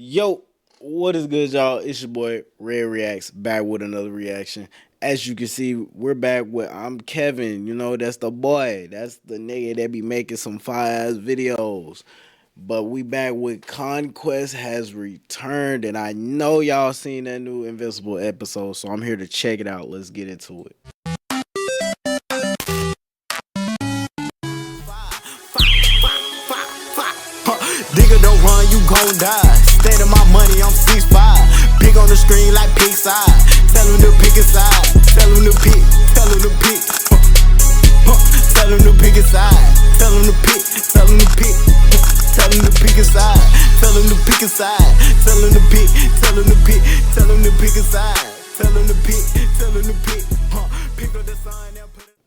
Yo, what is good, y'all? It's your boy Reactz back with another reaction. As you can see, we're back with I'm Kevin. You know, that's the boy. That's the nigga that be making some fire ass videos. But we back with Conquest has returned, and I know y'all seen that new Invincible episode, so I'm here to check it out. Let's get into it. Digga, don't run, you gon' die. State of my money, I'm 6'5". Big on the screen like pig side. Tell him to pick a side. Tell him to pick. Tell him to pick. Tell him to pick a side. Tell him to pick. Tell him to pick. Tell him to pick a side. Tell him to pick a side. Tell him to pick. Tell him to pick. Tell him to pick a side. Tell him to pick. Tell him to pick. Pick up the sign and put it.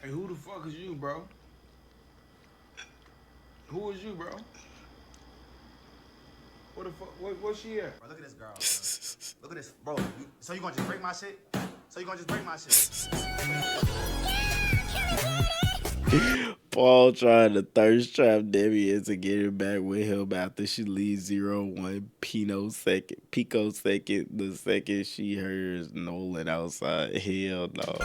Hey, who the fuck is you, bro? Who is you, bro? What the fuck? Where's she at? Bro, look at this girl. Bro. Look at this, bro. So you gonna just break my shit? So you gonna just break my shit? Paul trying to thirst trap Debbie into getting back with him after she leaves 0-1 Pico second, the second she hears Nolan outside. Hell no.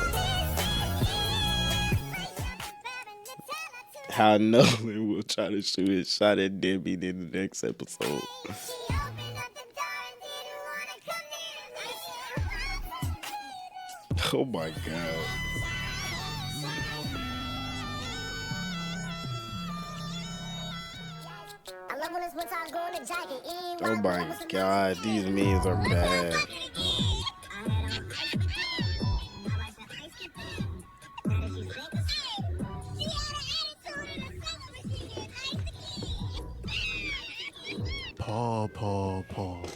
How Nolan will try to shoot his shot at Debbie in the next episode. Oh my god. Oh my god, these memes are bad. Paul.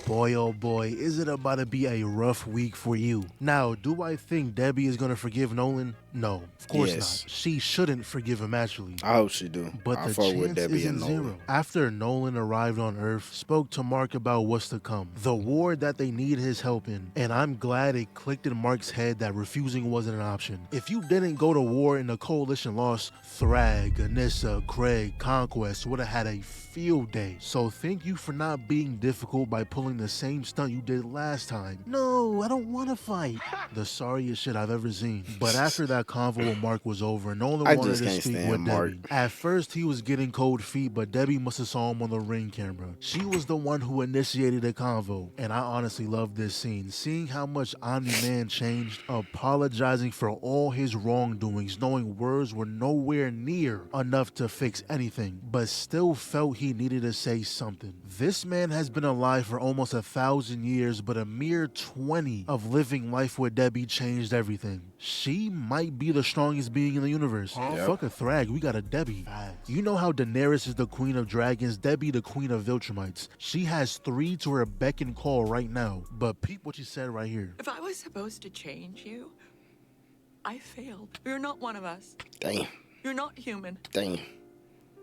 Boy, oh boy, is it about to be a rough week for you. Now, do I think Debbie is going to forgive Nolan? No, of course Yes. not. She shouldn't forgive him, actually. I hope she do. But I the fuck with chance Debbie isn't and Nolan. zero. After Nolan arrived on Earth, spoke to Mark about what's to come, the war that they need his help in, and I'm glad it clicked in Mark's head that refusing wasn't an option. If you didn't go to war and the coalition lost, Thrag, Anissa, Craig, Conquest would have had a field day. So thank you for not being difficult by pulling the same stunt you did last time. No, I don't want to fight. The sorriest shit I've ever seen. But after that convo with Mark was over, Nolan I wanted just to can't speak stand with Mark. Debbie. At first, he was getting cold feet, but Debbie must have saw him on the Ring camera. She was the one who initiated the convo, and I honestly love this scene. Seeing how much Omni-Man changed, apologizing for all his wrongdoings, knowing words were nowhere near enough to fix anything, but still felt he needed to say something. This man has been alive for almost 1,000 years, but a mere 20 of living life with Debbie changed everything. She might be the strongest being in the universe. Fuck a Thrag, we got a Debbie. You know how Daenerys is the queen of dragons, Debbie the queen of Viltrumites. She has 3 to her beck and call right now, but peep what she said right here. If I was supposed to change you, I failed. You're not one of us. Damn. You're not human. Damn.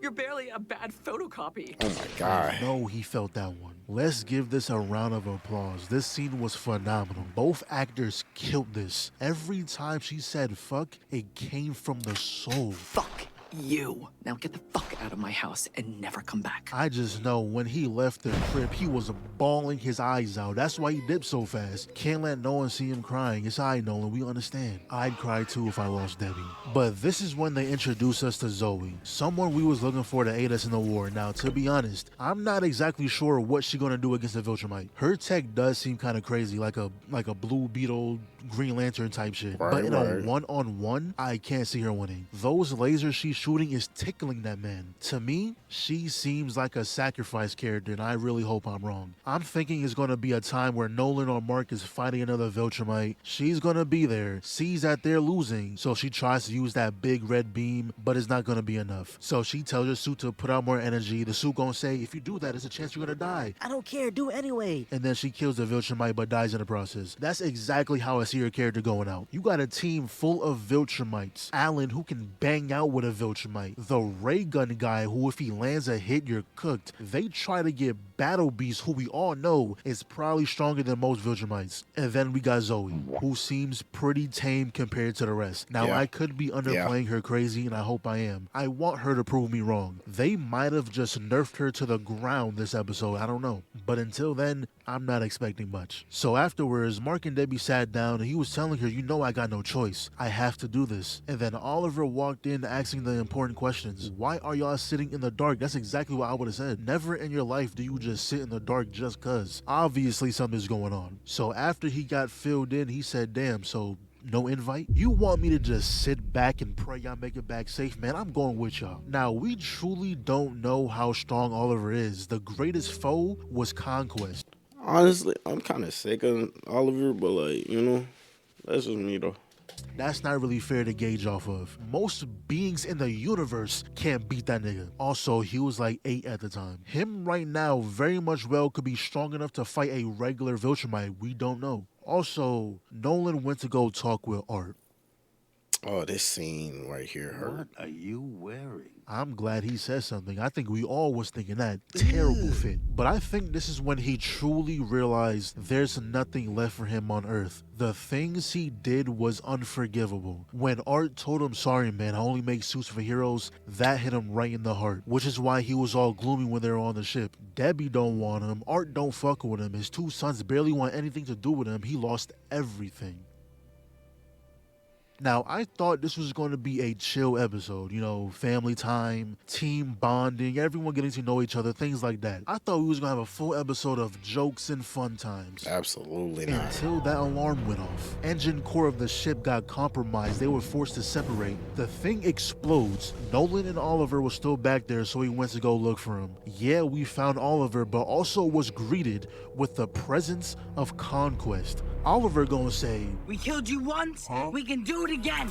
You're barely a bad photocopy. Oh my god. No, he felt that one. Let's give this a round of applause. This scene was phenomenal. Both actors killed this. Every time she said fuck, it came from the soul. Fuck you. Now get the fuck out of my house and never come back. I just know when he left the crib, he was bawling his eyes out. That's why he dipped so fast. Can't let no one see him crying. It's alright, Nolan, we understand. I'd cry too if I lost Debbie. But this is when they introduce us to Zoe, someone we was looking for to aid us in the war. Now, to be honest, I'm not exactly sure what she's gonna do against the Viltrumite. Her tech does seem kind of crazy, like a Blue Beetle, Green Lantern type shit. But in a one-on-one, I can't see her winning. Those lasers she's shooting is tickling that man. To me, she seems like a sacrifice character, and I really hope I'm wrong. I'm thinking it's gonna be a time where Nolan or Mark is fighting another Viltrumite. She's gonna be there, sees that they're losing, so she tries to use that big red beam, but it's not gonna be enough. So she tells her suit to put out more energy. The suit gonna say, if you do that, there's a chance you're gonna die. I don't care, do it anyway. And then she kills the Viltrumite, but dies in the process. That's exactly how I see her character going out. You got a team full of Viltrumites. Alan, who can bang out with a Viltrumite. Viltrumite. The ray gun guy who if he lands a hit, you're cooked. They try to get Battle Beast, who we all know is probably stronger than most Viltrumites. And then we got Zoe, who seems pretty tame compared to the rest. Now, I could be underplaying her crazy, and I hope I am. I want her to prove me wrong. They might have just nerfed her to the ground this episode, I don't know. But until then, I'm not expecting much. So afterwards, Mark and Debbie sat down and he was telling her, you know I got no choice. I have to do this. And then Oliver walked in asking the important questions. Why are y'all sitting in the dark? That's exactly what I would have said. Never in your life do you just sit in the dark just cuz. Obviously something's going on. So after he got filled in, he said, damn, so no invite? You want me to just sit back and pray y'all make it back safe? Man, I'm going with y'all. Now, we truly don't know how strong Oliver is. The greatest foe was Conquest. Honestly, I'm kind of sick of Oliver, but like, you know, that's just me though. That's not really fair to gauge off of. Most beings in the universe can't beat that nigga. Also, he was like 8 at the time. Him right now very much well could be strong enough to fight a regular Viltrumite. We don't know. Also, Nolan went to go talk with Art. Oh, this scene right here hurt. What are you wearing? I'm glad he said something. I think we all was thinking that. Terrible fit. But I think this is when he truly realized there's nothing left for him on Earth. The things he did was unforgivable. When Art told him, sorry man, I only make suits for heroes, that hit him right in the heart. Which is why he was all gloomy when they were on the ship. Debbie don't want him. Art don't fuck with him. His 2 sons barely want anything to do with him. He lost everything. Now, I thought this was going to be a chill episode, you know, family time, team bonding, everyone getting to know each other, things like that. I thought we was going to have a full episode of jokes and fun times. Absolutely not. Until that alarm went off. Engine core of the ship got compromised. They were forced to separate. The thing explodes. Nolan and Oliver were still back there, so he went to go look for him. Yeah, we found Oliver, but also was greeted with the presence of Conquest. Oliver gonna say, we killed you once, we can do it again.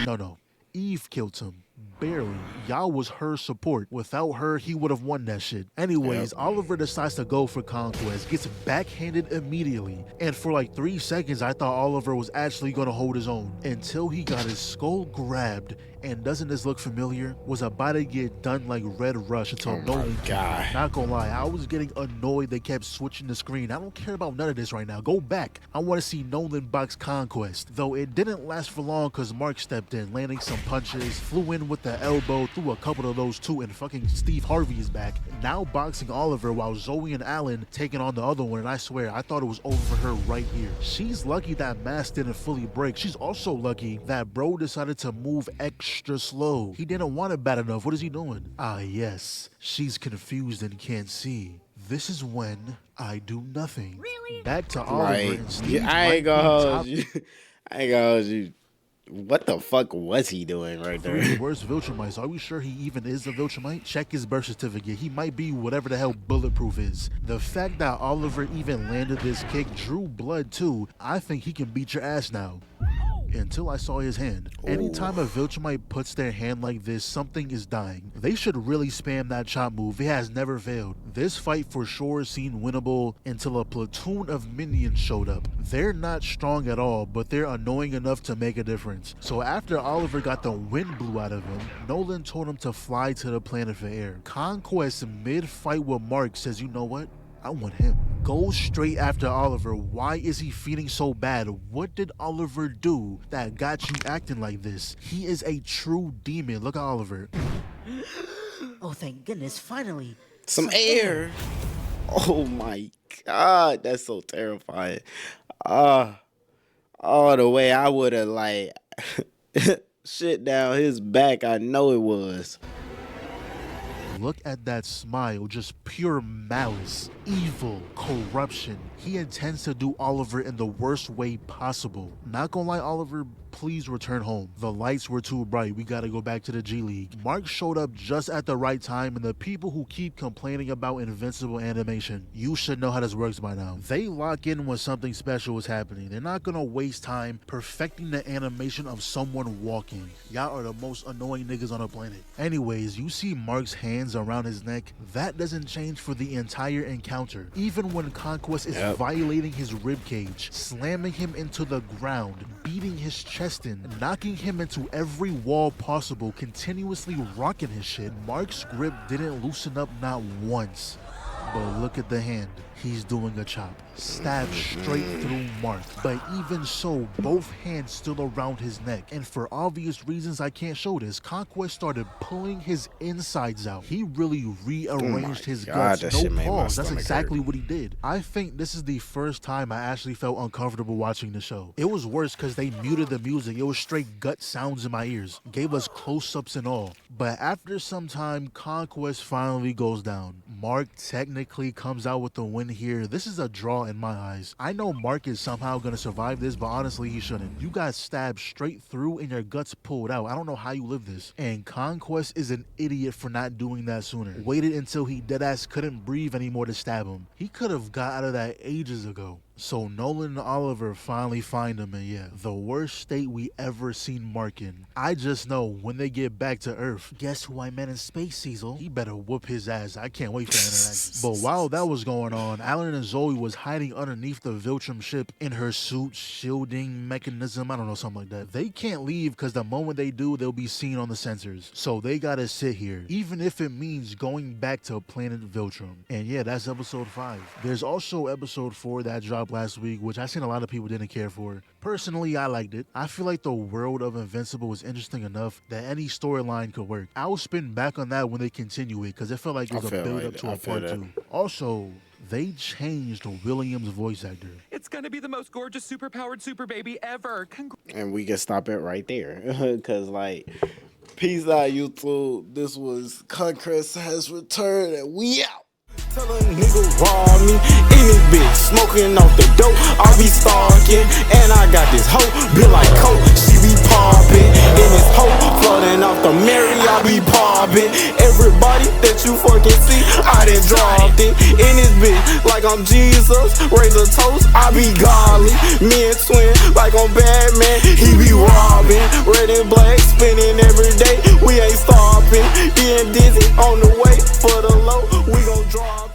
No. Eve killed him. Barely. Y'all was her support. Without her, he would have won that shit. Anyways, Oliver decides to go for Conquest, gets backhanded immediately. And for like 3 seconds, I thought Oliver was actually gonna hold his own. Until he got his skull grabbed, and doesn't this look familiar? Was about to get done like Red Rush until Nolan. God. Not gonna lie, I was getting annoyed they kept switching the screen. I don't care about none of this right now. Go back. I want to see Nolan box Conquest. Though it didn't last for long because Mark stepped in, landing some punches, flew in with the elbow, threw a couple of those too, and fucking Steve Harvey is back. Now boxing Oliver while Zoe and Alan taking on the other one, and I swear, I thought it was over for her right here. She's lucky that mask didn't fully break. She's also lucky that bro decided to move extra slow. He didn't want it bad enough. What is he doing? Ah, yes. She's confused and can't see. This is when I do nothing. Really? Back to Oliver Like, and Steve. I ain't gonna hold you. I ain't gonna hold you. What the fuck was he doing right there? 3 worst Viltrumites. Are we sure he even is a Viltrumite? Check his birth certificate. He might be whatever the hell bulletproof is. The fact that Oliver even landed this kick drew blood too. I think he can beat your ass now. Until I saw his hand. Anytime a Viltrumite puts their hand like this, something is dying. They should really spam that chop move. It has never failed. This fight for sure seemed winnable until a platoon of minions showed up. They're not strong at all, but they're annoying enough to make a difference. So after Oliver got the wind blew out of him, Nolan told him to fly to the planet for air. Conquest mid-fight with Mark says, you know what? I want him. Goes straight after Oliver. Why is he feeling so bad? What did Oliver do that got you acting like this? He is a true demon. Look at Oliver. Oh, thank goodness, finally. Some air. Oh my God, that's so terrifying. The way I would have like shit down his back, I know it was. Look at that smile, just pure malice, evil, corruption. He intends to do Oliver in the worst way possible. Not gonna lie, Oliver, please return home. The lights were too bright. We gotta go back to the G League. Mark showed up just at the right time, and the people who keep complaining about invincible animation, you should know how this works by now. They lock in when something special is happening. They're not gonna waste time perfecting the animation of someone walking. Y'all are the most annoying niggas on the planet. Anyways, you see Mark's hands is around his neck, that doesn't change for the entire encounter. Even when Conquest is violating his ribcage, slamming him into the ground, beating his chest in, knocking him into every wall possible, continuously rocking his shit, Mark's grip didn't loosen up not once. But look at the hand. He's doing a chop. Stabbed straight through Mark. But even so, both hands still around his neck. And for obvious reasons I can't show this, Conquest started pulling his insides out. He really rearranged his guts. No pause. That's exactly what he did. I think this is the first time I actually felt uncomfortable watching the show. It was worse because they muted the music. It was straight gut sounds in my ears. Gave us close-ups and all. But after some time, Conquest finally goes down. Mark technically comes out with the win here. This is a draw in my eyes. I know Mark is somehow gonna survive this, but honestly he shouldn't. You got stabbed straight through and your guts pulled out. I don't know how you live this. And Conquest is an idiot for not doing that sooner. Waited until he deadass couldn't breathe anymore to stab him. He could have got out of that ages ago. So Nolan and Oliver finally find him, and yeah, the worst state we ever seen Mark in. I just know when they get back to Earth, guess who I met in space, Cecil? He better whoop his ass. I can't wait for that interaction. But while that was going on, Alan and Zoe was hiding underneath the Viltrum ship in her suit shielding mechanism. I don't know, something like that. They can't leave because the moment they do, they'll be seen on the sensors. So they gotta sit here, even if it means going back to planet Viltrum. And yeah, that's episode 5. There's also episode 4 that dropped last week, which I seen a lot of people didn't care for. Personally, I liked it. I feel like the world of Invincible was interesting enough that any storyline could work. I'll spin back on that when they continue it because it felt like it was a build up to a part 2. Also, they changed William's voice actor. It's gonna be the most gorgeous superpowered super baby ever. And we can stop it right there because like, peace out YouTube. This was Conquest has returned and we out. Tell a nigga rob me in this bitch, smoking off the dope. I be stalking, and I got this hoe built like coke. She be popping in this hoe, flooding off the Mary. I be popping. Everybody that you fucking see, I done dropped it in this bitch like I'm Jesus. Raise a toast, I be godly. Me and twin like I'm Batman. He be robbing, red and black, spinning every day. We ain't stopping, being dizzy on the way for the low. We gon' drop.